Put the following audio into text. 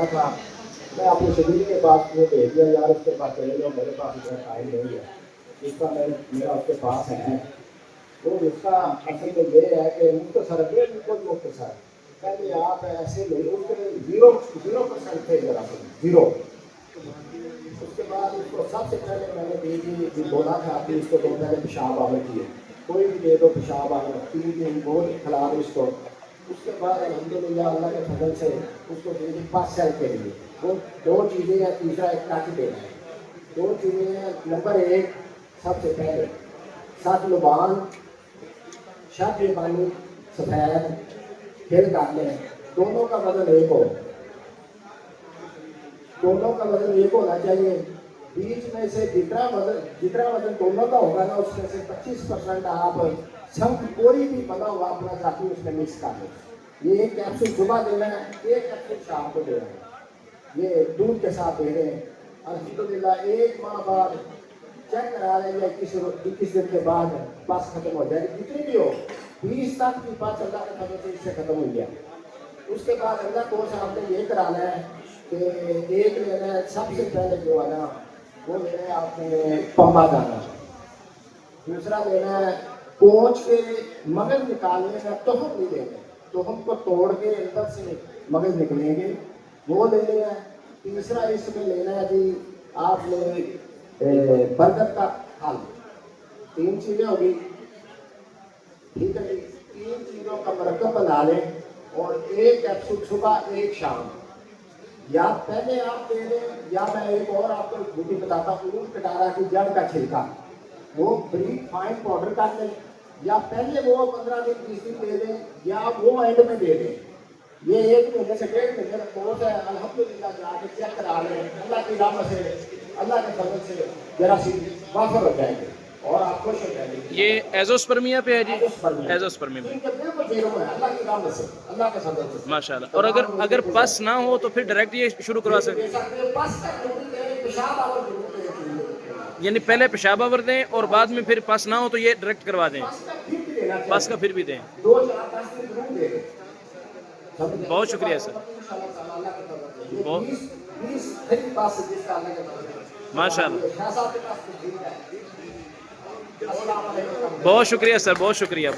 کہنا تھا میں اپنے شبیر کے پاس وہ بھیج دیا یار اس کے پاس چلے جاؤ میرے پاس اتنا ٹائم نہیں ہے اس کا میرا اس کے پاس ہے وہ اس کا اصل میں یہ ہے کہ مختصر بالکل مختصر پہلے آپ ایسے لے اس کے 0% تھے ذرا زیرو اس کے بعد اس کو سب سے پہلے میں نے دی بولا تھا کہ اس کو دو پہلے پیشاب آور کیے کوئی بھی دے دو پیشاب آور 3 دن بہت کھلا دو اس کو اس کے بعد الحمدللہ اللہ کے فضل سے اس کو دے دی 5 سال کے لیے وہ 2 چیزیں ہیں تیسرا ایک ٹچ دینا ہے 2 چیزیں ہیں نمبر 1 سب سے پہلے 7 لبان شاہ پانی سفید پھر کر لیں دونوں کا وزن ایک ہو دونوں کا وزن ایک ہونا چاہیے بیچ میں سے جتنا وزن دونوں کا ہوگا نا اس میں سے 25% آپ سب کوئی بھی بنا ہوا اپنا ساتھی اس میں مکس کر لیں یہ ایک کیپسول صبح دینا ہے ایک کیپسول شام کو دینا ہے یہ دودھ کے ساتھ دے رہے ہیں الحمدللہ 1 ماہ بعد چیک کرا لیں گے 21 دن کے بعد پاس ختم ہو جائے گی جتنی بھی ہو 20 تک کی پاس اللہ کے فضل سے اس سے ختم ہو گیا اس کے بعد اگلا کورس آپ نے یہ کرانا ہے کہ ایک لینا ہے سب سے پہلے جو ہے نا وہ لینا ہے آپ نے پمبا دانا دوسرا لینا ہے پونچھ کے مغز نکالنے کا تہم نہیں لینا تہم کو توڑ کے اندر سے مغز نکلیں گے وہ لینا ہے تیسرا اس میں لینا ہے جی آپ نے برگد کا پھل 3 چیزیں ہوگی ٹھیک ہے جی 3 چیزوں کا مرکب بنا لیں اور ایک کیپسول صبح ایک شام یا پہلے آپ دے دیں یا میں ایک اور آپ کو بوٹی بتاتا ہوں اونٹ کٹارا کی جڑ کا چھلکا وہ بریک فائن پاؤڈر کر لیں یا پہلے وہ 15 دن 20 دن دے دیں یا وہ اینڈ میں دے دیں یہ 1 مہینے سے 1.5 مہینے کا کورس ہے الحمدللہ جا کے چیک کرا لیں اللہ کی رحمت سے اللہ کے فضل سے ذرا سی وافر ہو جائیں گے اور آپ خوش ہو جائیں گے یہ ایزوسپرمیا پہ ہے جی ایزوسپرمیا پہ اللہ کی رحمت سے اللہ کے فضل سے ماشاء اللہ اور اگر پس نہ ہو تو پھر ڈائریکٹ یہ شروع کروا سکتے یعنی پہلے پیشاب آور دیں اور بعد میں پھر پس نہ ہو تو یہ ڈائریکٹ کروا دیں پس کا پھر بھی دیں بہت شکریہ سر ماشاء اللہ بہت شکریہ سر بہت شکریہ